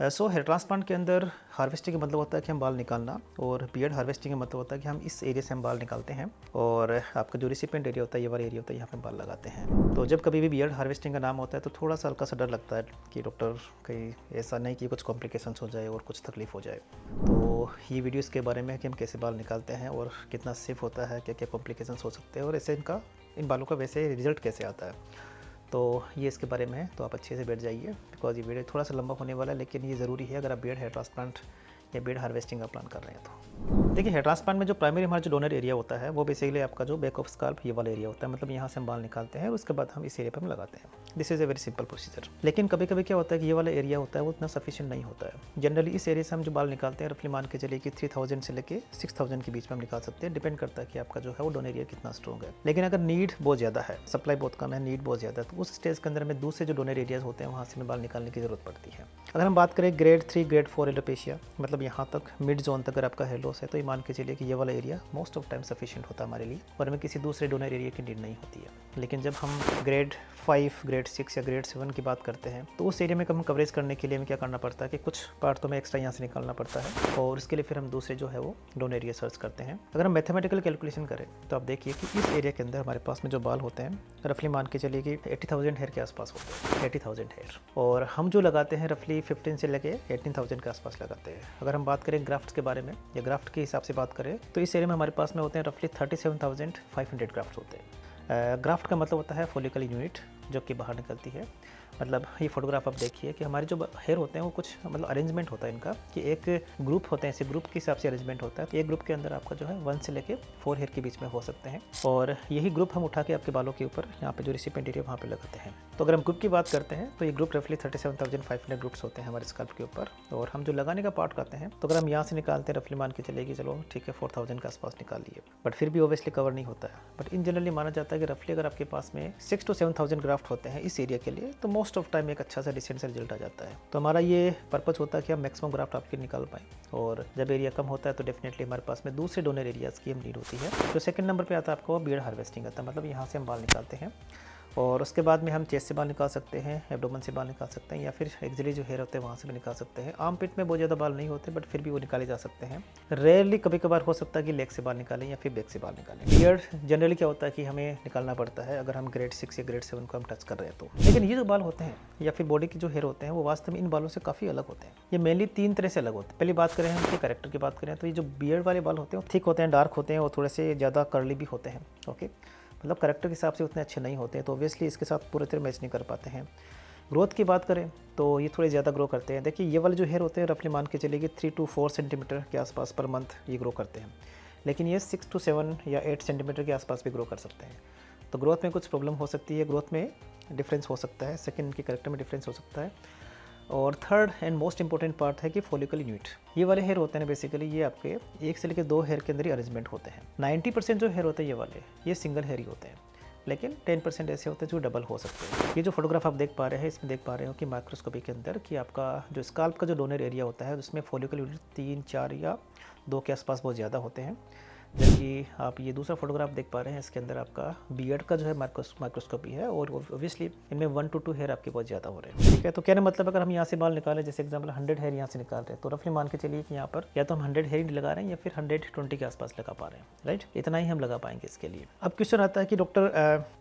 Hair transplant के अंदर harvesting का मतलब होता है कि हम बाल निकालना, और बियर्ड हार्वेस्टिंग का मतलब होता है कि हम इस एरिया से हम बाल निकालते हैं और आपका जो रिसिपेंट एरिया होता है, ये वाला एरिया होता है, यहाँ पे बाल लगाते हैं। तो जब कभी भी बियर्ड हार्वेस्टिंग का नाम होता है तो थोड़ा सा हल्का सा डर लगता है कि डॉक्टर कहीं ऐसा नहीं कि कुछ कॉम्प्लिकेशंस हो जाए और कुछ तकलीफ हो जाए। तो ये वीडियो इसके बारे में है कि हम कैसे बाल निकालते हैं और कितना सेफ होता है, क्या क्या कॉम्प्लिकेशंस हो सकते हैं और ऐसे इन बालों का वैसे रिजल्ट कैसे आता है। तो ये इसके बारे में है, तो आप अच्छे से बैठ जाइए बिकॉज ये वीडियो थोड़ा सा लंबा होने वाला है, लेकिन ये ज़रूरी है अगर आप बियर्ड हेयर ट्रांसप्लांट या बियर्ड हार्वेस्टिंग का प्लान कर रहे हैं। तो देखिए, हेयर ट्रांसप्लांट में जो प्राइमरी हमारा जो डोनर एरिया होता है वो बेसिकली आपका जो बैक ऑफ स्काल्प ये वाला एरिया होता है, मतलब यहाँ से हम बाल निकालते हैं और उसके बाद हम इस एरिया पर हम लगाते हैं। This is a very simple procedure. लेकिन कभी कभी क्या होता है कि ये वाला एरिया होता है वो इतना सफिशिएंट नहीं होता है। जनरली इस एरिया से हम जो बाल निकालते हैं रफली मान के चलिए कि 3000 से लेके 6000 के बीच में हम निकाल सकते हैं। डिपेंड करता है कि आपका जो है वो डोनर एरिया कितना स्ट्रॉग है। लेकिन अगर नीड बहुत ज़्यादा है, सप्लाई बहुत कम है, नीड बहुत ज़्यादा है, तो उस स्टेज के अंदर में दूसरे जो डोनर एरियाज होते हैं वहाँ से हमें बाल निकालने की ज़रूरत पड़ती है। अगर हम बात करें ग्रेड 3 ग्रेड 4 एलोपेशिया, मतलब यहाँ तक मिड जोन तक अगर आपका हेयर लॉस है, तो ये मान के चलिए कि ये वाला area most of time sufficient होता है हमारे लिए और हमें किसी दूसरे डोनर एरिया की नीड नहीं होती है। लेकिन जब हम ग्रेड 5 ग्रेड 6 या ग्रेड 7 की बात करते हैं तो उस एरिया में हम कवरेज करने के लिए हमें क्या करना पड़ता है कि कुछ पार्ट तो हमें एक्स्ट्रा यहाँ से निकालना पड़ता है और उसके लिए फिर हम दूसरे जो है वो डोनर एरिया सर्च करते हैं। अगर हम मैथमेटिकल कैलकुलेशन करें तो आप देखिए कि इस एरिया के अंदर हमारे पास में जो बाल होते हैं रफली मान के चलिए कि 80,000 हेयर के आसपास होते हैं, 80,000 हेयर, और हम जो लगाते हैं रफली 15 से लेके 18,000 के आसपास लगाते हैं। अगर हम बात करें ग्राफ्ट के बारे में या ग्राफ्ट के हिसाब से बात करें तो इस एरिया में हमारे पास में होते हैं रफली 37,500 ग्राफ्ट होते हैं। ग्राफ्ट का मतलब होता है फॉलिकल यूनिट जो कि बाहर निकलती है। मतलब ये फोटोग्राफ आप देखिए कि हमारे जो हेयर होते हैं वो कुछ मतलब अरेंजमेंट होता है इनका कि एक ग्रुप होते हैं, ऐसे ग्रुप के हिसाब से अरेंजमेंट होता है। तो एक ग्रुप के अंदर आपका जो है 1 से लेके 4 हेयर के बीच में हो सकते हैं और यही ग्रुप हम उठा के आपके बालों के ऊपर यहाँ पे जो रिसिपेंट एरिया वहाँ पे लगाते हैं। तो अगर हम ग्रुप की बात करते हैं तो ये ग्रुप रफली 37,500 ग्रुप्स होते हैं हमारे स्कल्प के ऊपर, और हम जो लगाने का पार्ट करते हैं तो अगर हम यहाँ से निकालते हैं रफली मान के चलेगी चलो ठीक है 4,000 के आसपास निकाल लिए, बट फिर भी ओबियसली कवर नहीं होता है। बट इन जनरली माना जाता है कि रफली अगर आपके पास में 6 to 7,000 ग्राफ्ट होते हैं इस एरिया के लिए तो मोस्ट ऑफ टाइम एक अच्छा सा डिसेंट सा रिजल्ट आ जाता है। तो हमारा ये पर्पस होता है कि हम मैक्सिमम ग्राफ्ट आपके निकाल पाएँ, और जब एरिया कम होता है तो डेफिनेटली हमारे पास में दूसरे डोनर एरियाज़ की हम नीड होती है। जो सेकंड नंबर पे आता है आपको बियर्ड हार्वेस्टिंग आता है, मतलब यहाँ से हम बाल निकालते हैं और उसके बाद में हम चेस्ट से बाल निकाल सकते हैं, एब्डोमेन से बाल निकाल सकते हैं, या फिर एक्सिलरी जो हेयर होते हैं वहाँ से भी निकाल सकते हैं। आर्म पिट में बहुत ज़्यादा बाल नहीं होते बट फिर भी वो निकाले जा सकते हैं। रेयरली कभी कभार हो सकता है कि लेग से बाल निकालें या फिर बैक से बाल निकालें। बियर्ड जनरली क्या होता है कि हमें निकालना पड़ता है अगर हम ग्रेड 6 या ग्रेड 7 को हम टच कर रहे हैं तो। लेकिन ये जो बाल होते हैं या फिर बॉडी के जो हेयर होते हैं वो वास्तव में इन बालों से काफ़ी अलग होते हैं। ये मेनली 3 तरह से अलग होते हैं। पहली बात करें हम इनके कैरेक्टर की बात करें तो ये जो बियर्ड वाले बाल होते हैं वो थिक होते हैं, डार्क होते हैं और थोड़े से ज़्यादा कर्ली भी होते हैं। ओके, मतलब करेक्टर के हिसाब से उतने अच्छे नहीं होते हैं, तो ऑब्वियसली इसके साथ पूरी तरह मैच नहीं कर पाते हैं। ग्रोथ की बात करें तो ये थोड़े ज़्यादा ग्रो करते हैं। देखिए ये वाले जो हेयर होते हैं रफली मान के चलिए 3 to 4 सेंटीमीटर के आसपास पर मंथ ये ग्रो करते हैं, लेकिन ये 6 to 7 या 8 सेंटीमीटर के आसपास भी ग्रो कर सकते हैं। तो ग्रोथ में कुछ प्रॉब्लम हो सकती है, ग्रोथ में डिफरेंस हो सकता है, सेकेंड के करेक्टर में डिफरेंस हो सकता है। और third and most important part है कि फॉलिकल यूनिट। ये वाले हेयर होते हैं बेसिकली ये आपके 1 से लेकर 2 हेयर के अंदर ही अरेंजमेंट होते हैं। 90% जो हेयर होते हैं ये वाले ये सिंगल हेयर ही होते हैं, लेकिन 10% ऐसे होते हैं जो डबल हो सकते हैं। ये जो फोटोग्राफ आप देख पा रहे हैं इसमें देख पा रहे हो कि माइक्रोस्कोपी के अंदर कि आपका जो स्काल्प का जो डोनर एरिया होता है उसमें फॉलिकल यूनिट 3, 4 या 2 के आसपास बहुत ज़्यादा होते हैं। जबकि आप ये दूसरा फोटोग्राफ देख पा रहे हैं इसके अंदर आपका बियर्ड का जो है माइक्रोस्कोपी है और ऑब्वियसली इनमें 1 to 2 हेयर आपके बहुत ज़्यादा हो रहे हैं। ठीक है, तो कहने मतलब अगर हम यहाँ से बाल निकालें, जैसे एग्जाम्पल 100 हेयर यहाँ से निकाल रहे हैं तो रफली मान के चलिए कि यहाँ पर या तो हम 100 हेयर लगा रहे हैं या फिर 120 के आसपास लगा पा रहे हैं, राइट, इतना ही हम लगा पाएंगे इसके लिए। अब क्वेश्चन आता है कि डॉक्टर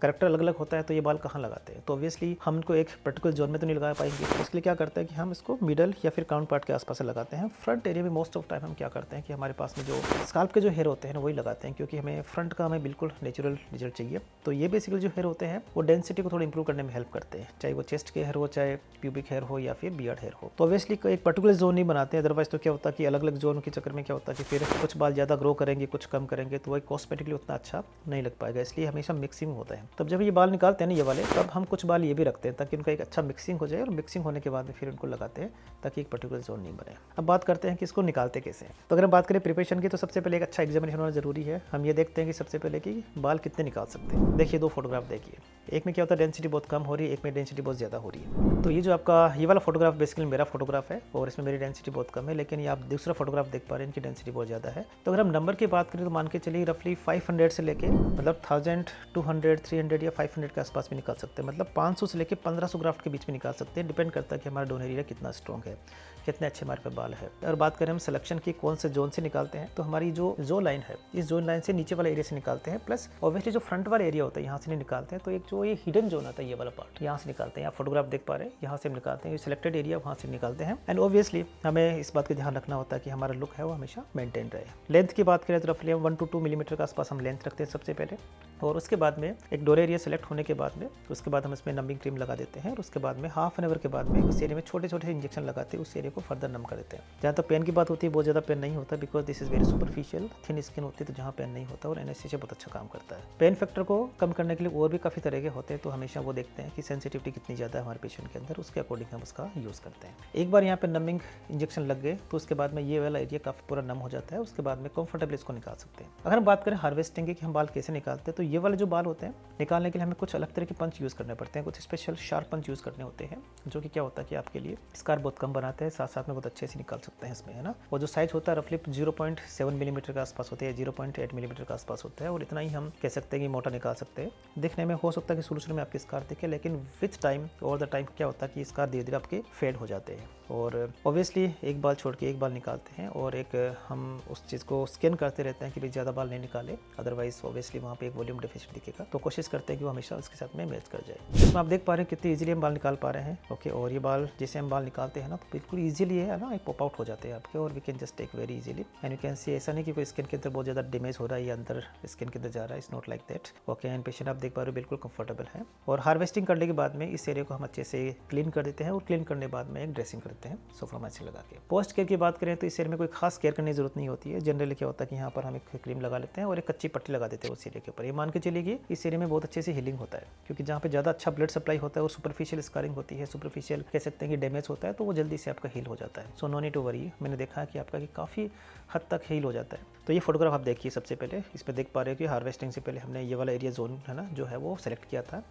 करेक्टर अलग अलग होता है तो ये बाल कहाँ लगाते हैं, तो ऑब्वियसली हम इनको एक पर्टिकुलर जोन में तो नहीं लगा पाएंगे। उसके लिए क्या करते हैं कि हम इसको मिडल या फिर क्राउन पार्ट के आसपास लगाते हैं। फ्रंट एरिया में मोस्ट ऑफ टाइम हम क्या करते हैं कि हमारे पास में जो स्काल्प के जो हेयर होते हैं वही लगाते हैं, क्योंकि हमें फ्रंट का हमें बिल्कुल नेचुरल रिजल्ट चाहिए। तो ये बेसिकली जो हेयर होते हैं वो डेंसिटी को थोड़ा इंप्रूव करने में हेल्प करते हैं, चाहे वो चेस्ट के हेयर हो, चाहे प्यूबिक हेयर हो या फिर बियर्ड हेयर हो। तो ऑब्वियसली एक पर्टिकुलर जोन नहीं बनाते हैं, अदरवाइज तो क्या होता है कि अलग अलग जोन के चक्कर में क्या होता है कि फिर कुछ बाल ज़्यादा ग्रो करेंगे कुछ कम करेंगे तो वही कॉस्मेटिकली उतना अच्छा नहीं लग पाएगा। इसलिए हमेशा मिक्सिंग होता है। तब जब ये बाल निकालते हैं ना ये वाले, तब हम कुछ बाल ये भी रखते हैं ताकि उनका एक अच्छा मिक्सिंग हो जाए, और मिक्सिंग होने के बाद में फिर उनको लगाते हैं ताकि एक पर्टिकुलर जोन नहीं बने। अब बात करते हैं कि इसको निकालते कैसे हैं। तो अगर हम बात करें प्रिपरेशन की तो सबसे पहले एक अच्छा एग्जामिनेशन होना जरूरी है। हम ये देखते हैं कि सबसे पहले कि बाल कितने निकाल सकते हैं। देखिए 2 फोटोग्राफ देखिए, एक में क्या होता है डेंसिटी बहुत कम हो रही है, एक में डेंसिटी बहुत ज़्यादा हो रही है। तो ये जो आपका ये वाला फोटोग्राफ बेसिकली मेरा फोटोग्राफ है और इसमें मेरी डेंसिटी बहुत कम है, लेकिन ये आप दूसरा फोटोग्राफ देख पा रहे हैं इनकी डेंसिटी बहुत ज़्यादा है। तो अगर हम नंबर की बात करें तो मान के चलिए रफली 500 से लेके मतलब 1000, 200, 300 या 500 के आसपास भी निकाल सकते हैं। मतलब 500 से लेके 1500 ग्राफ्ट के बीच में निकाल सकते हैं। डिपेंड करता है कि हमारा डोनर एरिया कितना स्ट्रॉन्ग है, कितने अच्छे हमारे पे बाल है। और बात करें हम सिलेक्शन की कौन से जोन से निकालते हैं, तो हमारी जो लाइन है इस जोन लाइन से नीचे वाले एरिया से निकालते हैं, प्लस ऑब्वियसली जो फ्रंट वाला एरिया होता है यहाँ से नहीं निकालते हैं। तो एक जो ये हिडन जोन आता है ये वाला पार्ट यहाँ से निकालते हैं। आप फोटोग्राफ देख पा रहे हैं, यहाँ से हम निकालते हैं, सिलेक्टेड एरिया वहाँ से निकालते हैं। एंड ऑब्वियसली हमें इस बात का ध्यान रखना होता है कि हमारा लुक है वो हमेशा मेंटेन रहे। लेंथ की बात करें तो रफली 1 to 2 मिलीमीटर के आसपास हम लेंथ रखते हैं सबसे पहले, और उसके बाद में एक डोर एरिया सेलेक्ट होने के बाद में उसके बाद हम इसमें नंबिंग क्रीम लगा देते हैं। और उसके बाद में हाफ एन आवर के बाद में उस एरिया में छोटे छोटे इंजेक्शन लगाते हैं, उस एरिया को फर्दर नम कर देते हैं। जहाँ तक पेन की बात होती है बहुत ज़्यादा पेन नहीं होता, because this is very superficial thin skin होती है, तो जहाँ पेन नहीं होता और एनेस्थीसिया बहुत अच्छा काम करता है। पेन फैक्टर को कम करने के लिए और भी काफ़ी तरह के होते हैं, तो हमेशा वो देखते हैं कि सेंसिटिविटी कितनी ज़्यादा है हमारे पेशेंट के अंदर, उसके अकॉर्डिंग हम उसका यूज़ करते हैं। एक बार यहाँ पे नमिंग इंजेक्शन लग गए तो उसके बाद में ये वाला एरिया काफ़ी पूरा नम हो जाता है, उसके बाद में कंफर्टेबली इसको निकाल सकते हैं। अगर हम बात करें हार्वेस्टिंग की कि हम बाल कैसे निकालते हैं, तो ये वाले जो बाल होते हैं निकालने के लिए हमें कुछ अलग तरह के पंच यूज़ करने पड़ते हैं, कुछ स्पेशल शार्प पंच यूज़ करने होते हैं, जो कि क्या होता है कि आपके लिए स्कार बहुत कम बनाते हैं, साथ साथ में बहुत अच्छे से निकाल सकते हैं इसमें, है ना। और जो साइज होता है रफली 0.7 मिलीमीटर के आसपास होते हैं, 0.8 मिलीमीटर के आसपास होता है, और इतना ही हम कह सकते हैं कि मोटा निकाल सकते हैं। दिखने में हो सकता है कि शुरू में आपके स्कार दिखे, लेकिन with time over the time क्या होता है कि स्कार धीरे धीरे आपके फेड हो जाते हैं। और ऑब्वियसली एक बाल छोड़ के एक बाल निकालते हैं, और एक हम उस चीज़ को स्कैन करते रहते हैं कि भाई ज़्यादा बाल नहीं निकाले, अदरवाइज ऑब्वियसली वहाँ पे एक वॉल्यूम डेफिसिट दिखेगा। तो कोशिश करते हैं कि वो हमेशा उसके साथ में मैच कर जाए। इसमें आप देख पा रहे हैं कितनी इजीली हम बाल निकाल पा रहे हैं। ओके, और ये बाल जैसे हम बाल निकालते हैं ना तो बिल्कुल ईजिली है ना, पॉप आउट हो जाते हैं आपके, और we can just take very easily. And you can see ऐसा नहीं कि कोई स्किन के अंदर बहुत ज़्यादा डैमेज हो रहा है या अंदर स्किन के अंदर जा रहा है, it's not like that. Okay, and patient आप देख पा रहे हो बिल्कुल कंफर्टेबल है। और हार्वेस्टिंग करने के बाद में इस एरिया को हम अच्छे से क्लीन कर देते हैं, और क्लीन करने के बाद में एक ड्रेसिंग करते हैं सोफ्रामाइसिन लगा के। पोस्ट केयर की बात करें तो इस एरिया में कोई खास केयर करने की जरूरत नहीं होती है। जनरली क्या होता है कि यहाँ पर हम एक क्रीम लगा लेते हैं और एक कच्ची पट्टी लगा देते हैं उस एरिया के ऊपर। ये मान के चलिए कि इस एरिया में बहुत अच्छे से हीलिंग होता है, क्योंकि जहाँ पे ज़्यादा अच्छा ब्लड सप्लाई होता है और सुपरफिशियल स्कारिंग होती है, सुपरफिशियल कह सकते हैं कि डैमेज होता है, तो वो जल्दी से आपका हील हो जाता है। So no need to worry. मैंने देखा है कि आपका कि काफ़ी हद तक हील हो जाता है। तो ये फोटोग्राफ आप देखिए सबसे पहले, इसमें देख पा रहे हो कि हार्वेस्टिंग से पहले हमने ये वाला एरिया जोन है ना जो है वो सेलेक्ट किया था,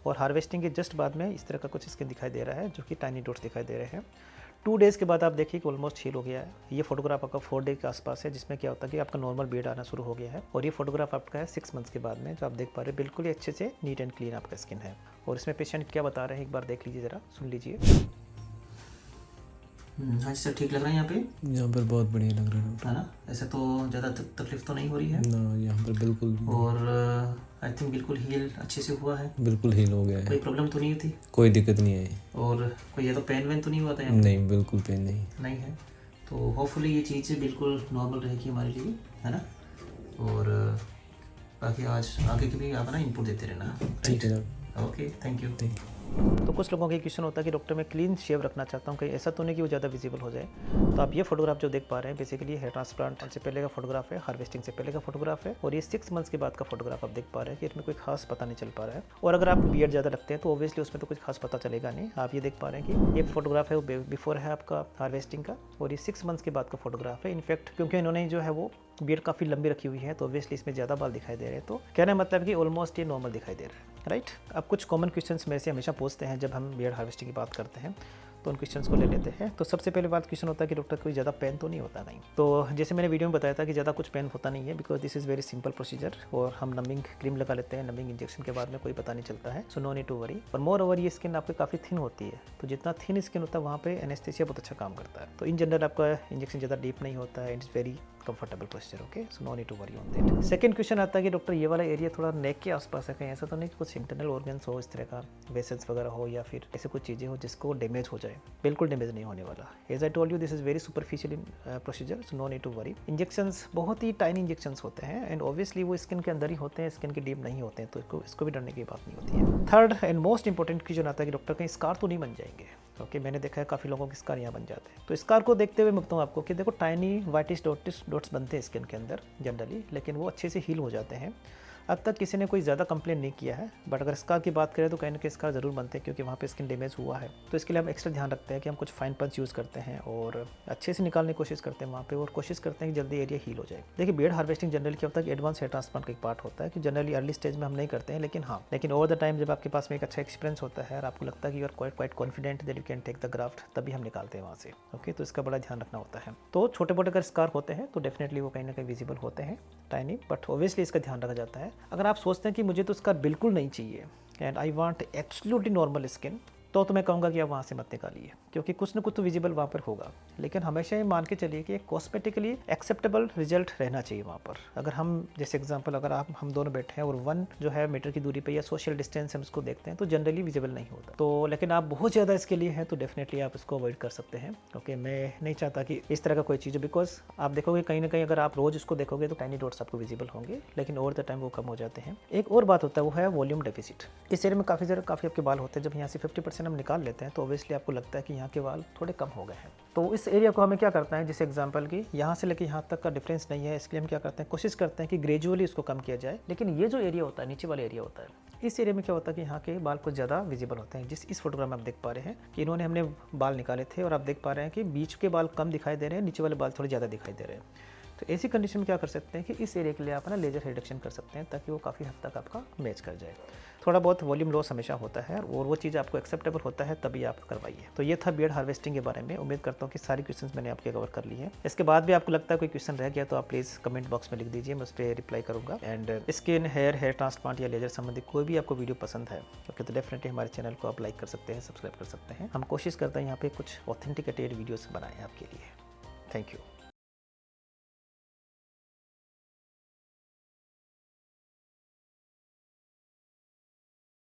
और हार्वेस्टिंग के जस्ट बाद में इस तरह का कुछ स्किन दिखाई दे रहा है, जो कि टाइनी डॉट्स दिखाई दे रहे हैं। 2 डेज़ के बाद आप देखिए कि ऑलमोस्ट हील हो गया है। ये फोटोग्राफ आपका 4 डे के आसपास है, जिसमें क्या होता है कि आपका नॉर्मल बियर्ड आना शुरू हो गया है। और ये फोटोग्राफ आपका है 6 मंथ्स के बाद में, जो आप देख पा रहे हैं बिल्कुल ही अच्छे से नीट एंड क्लीन आपका स्किन है। और इसमें पेशेंट क्या बता रहे हैं एक बार देख लीजिए, ज़रा सुन लीजिए। हाँ जी सर, ठीक लग रहा है यहाँ पे? यहाँ पर बहुत बढ़िया लग रहा है है ना, ऐसे तो ज़्यादा तकलीफ तो नहीं हो रही है ना, यहाँ पर बिल्कुल भी नहीं। और आई थिंक बिल्कुल हील अच्छे से हुआ है, बिल्कुल हील हो गया कोई है, प्रॉब्लम तो नहीं थी, कोई दिक्कत नहीं आई। और कोई ये तो पेन वेन तो नहीं हुआ था यहाँ पे? नहीं, बिल्कुल पेन नहीं है। तो होपफुली ये चीज़ बिल्कुल नॉर्मल रहेगी हमारे लिए, है ना। और बाकी आज आगे की भी आप ना इनपुट देते रहना। ठीक है। Okay, thank you. ठीक। तो कुछ लोगों का क्वेश्चन होता है कि डॉक्टर मैं क्लीन शेव रखना चाहता हूँ, कहीं ऐसा तो नहीं कि वो ज़्यादा विजिबल हो जाए। तो आप ये फोटोग्राफ जो देख पा रहे हैं बेसिकली हेयर ट्रांसप्लांट से पहले का फोटोग्राफ है, हार्वेस्टिंग से पहले का फोटोग्राफ है, और ये 6 मंथ्स के बाद का फोटोग्राफ आप देख पा रहे हैं कि इसमें कोई खास पता नहीं चल पा रहा है। और अगर आप बियर्ड ज़्यादा रखते हैं तो ऑब्वियसली उसमें तो कुछ खास पता चलेगा नहीं। आप ये देख पा रहे हैं कि ये फोटोग्राफ है वो बिफोर है आपका हार्वेस्टिंग का, और ये 6 मंथ्स के बाद का फोटोग्राफ है। इनफैक्ट क्योंकि इन्होंने जो है वो बियर्ड काफ़ी लंबी रखी हुई है, तो ऑब्वियसली इसमें ज़्यादा बाल दिखाई दे रहे हैं। तो कहने का मतलब कि ऑलमोस्ट ये नॉर्मल दिखाई दे रहा है, राइट। अब कुछ कॉमन क्वेश्चंस मेरे से हमेशा पूछते हैं जब हम बियर्ड हार्वेस्टिंग की बात करते हैं, तो उन क्वेश्चंस को ले लेते हैं। तो सबसे पहले बात क्वेश्चन होता है कि डॉक्टर कोई ज़्यादा पेन तो नहीं होता? नहीं। तो जैसे मैंने वीडियो में बताया था कि ज़्यादा कुछ पेन होता नहीं है, because this is very simple procedure, और हम नमिंग क्रीम लगा लेते हैं, नमिंग इंजेक्शन के बाद में कोई पता नहीं चलता है। So no need to worry. और मोर ओवर ये स्किन आपकी काफ़ी थिन होती है, तो जितना थिन स्किन होता है वहाँ पे एनेस्थीसिया बहुत अच्छा काम करता है। तो इन जनरल आपका इंजेक्शन ज़्यादा डीप नहीं होता है, it's very comfortable procedure. Okay, so no need to worry on that. Second question आता है कि डॉक्टर ये वाला एरिया थोड़ा नेक के आसपास है, कहीं ऐसा तो नहीं कि कुछ इंटरनल ऑर्गन्स हो, इस तरह का वेसल्स वगैरह हो, या फिर ऐसे कुछ चीज़ें हो जिसको डैमेज हो जाए? बिल्कुल डैमेज नहीं होने वाला। As I told you this is very superficial in procedure, so no need to worry. Injections बहुत ही टाइनी इंजेक्शंस होते हैं, एंड ऑब्वियसली वो स्किन के अंदर ही होते हैं, स्किन के डीप नहीं होते हैं, तो इसको भी डरने की बात नहीं होती है। Third and most important question आता है कि डॉक्टर कहीं स्कार तो नहीं बन जाएंगे? ओके, मैंने देखा है काफ़ी लोगों के स्कार यहाँ बन जाते हैं। तो स्कार को देखते हुए मैं बताऊँ आपको कि देखो टाइनी वाइटिश डॉट्स बनते हैं स्किन के अंदर जनरली, लेकिन वो अच्छे से हील हो जाते हैं। अब तक किसी ने कोई ज़्यादा कंप्लेन नहीं किया है, बट अगर स्कार की बात करें तो कहीं ना कहीं स्कार ज़रूर बनते हैं, क्योंकि वहाँ पे स्किन डैमेज हुआ है। तो इसके लिए हम एक्स्ट्रा ध्यान रखते हैं कि हम कुछ फाइन पंच यूज़ करते हैं और अच्छे से निकालने की कोशिश करते हैं वहाँ पे, और कोशिश करते हैं कि जल्दी एरिया हील हो जाए। देखिए, बियर्ड हार्वेस्टिंग जनरली क्या होता है कि एडवांस हेयर ट्रांसप्लांट का एक पार्ट होता है, कि जनरली अर्ली स्टेज में हम नहीं करते हैं, लेकिन ओवर द टाइम जब आपके पास में एक अच्छा एक्सपीरियंस होता है और आपको लगता है कि you are quite confident that you can take the graft, तभी हम निकालते हैं वहाँ से। ओके, तो इसका बड़ा ध्यान रखना होता है। तो छोटे मोटे अगर स्कार होते हैं तो डेफिनेटली वो कहीं ना कहीं विजिबल होते हैं, टाइनी, बट ऑब्वियसली इसका ध्यान रखा जाता है। अगर आप सोचते हैं कि मुझे तो स्कार बिल्कुल नहीं चाहिए and I want absolutely normal skin, तो तो मैं कहूँगा कि आप वहाँ से मत निकालिए, क्योंकि कुछ न कुछ तो विजिबल वहाँ पर होगा। लेकिन हमेशा ये मान के चलिए कि एक कॉस्मेटिकली एक्सेप्टेबल रिजल्ट रहना चाहिए वहाँ पर। अगर हम जैसे एग्जांपल, अगर हम दोनों बैठे हैं और 1 जो है मीटर की दूरी पे या सोशल डिस्टेंस हम इसको देखते हैं तो जनरली विजिबल नहीं होता। तो लेकिन आप बहुत ज़्यादा इसके लिए हैं तो डेफिनेटली आप इसको अवॉइड कर सकते हैं। ओके, मैं नहीं चाहता कि इस तरह का कोई चीज़ हो, बिकॉज आप देखोगे कहीं ना कहीं अगर आप रोज़ इसको देखोगे तो टाइनी डॉट्स आपको विजिबल होंगे, लेकिन ओवर द टाइम वो कम हो जाते हैं। एक और बात होता है वो है वॉल्यूम डेफिसिट। इस एरिया में काफ़ी आपके बाल होते हैं, जब यहाँ से 50% हम निकाल लेते हैं तो ऑब्वियसली आपको लगता है कि यहाँ के बाल थोड़े कम हो गए हैं। तो इस एरिया को हमें क्या करना है, जैसे एग्जांपल की यहाँ से लेकर यहाँ तक का डिफरेंस नहीं है, इसलिए हम क्या करते हैं, कोशिश करते हैं कि ग्रेजुअली इसको कम किया जाए। लेकिन ये जो एरिया होता है, नीचे वाला एरिया होता है, इस एरिया में क्या होता है कि यहाँ के बाल कुछ ज़्यादा विजिबल होते हैं। इस फोटोग्राफ में आप देख पा रहे हैं कि इन्होंने हमने बाल निकाले थे और आप देख पा रहे हैं कि बीच के बाल कम दिखाई दे रहे हैं, नीचे वाले बाल थोड़े ज़्यादा दिखाई दे रहे हैं। तो ऐसी कंडीशन में क्या कर सकते हैं कि इस एरिया के लिए आप ना लेजर रिडक्शन कर सकते हैं, ताकि वो काफ़ी हद तक आपका मैच कर जाए। थोड़ा बहुत वॉल्यूम लॉस हमेशा होता है और वो चीज़ आपको एक्सेप्टेबल होता है तभी आप करवाइए। तो ये था बियर्ड हार्वेस्टिंग के बारे में। उम्मीद करता हूँ कि सारी क्वेश्चंस मैंने आपके कवर कर ली हैं। इसके बाद भी आपको लगता है कोई क्वेश्चन रह गया तो आप प्लीज़ कमेंट बॉक्स में लिख दीजिए, मैं उस पर रिप्लाई करूँगा। एंड स्किन, हेयर ट्रांसप्लांट या लेजर संबंधी कोई भी आपको वीडियो पसंद है ओके, तो डेफिनेटली हमारे चैनल को आप लाइक कर सकते हैं, सब्सक्राइब कर सकते हैं। हम कोशिश करते हैं यहाँ पे कुछ ऑथेंटिकेटेड वीडियोस बनाएं आपके लिए। Thank you.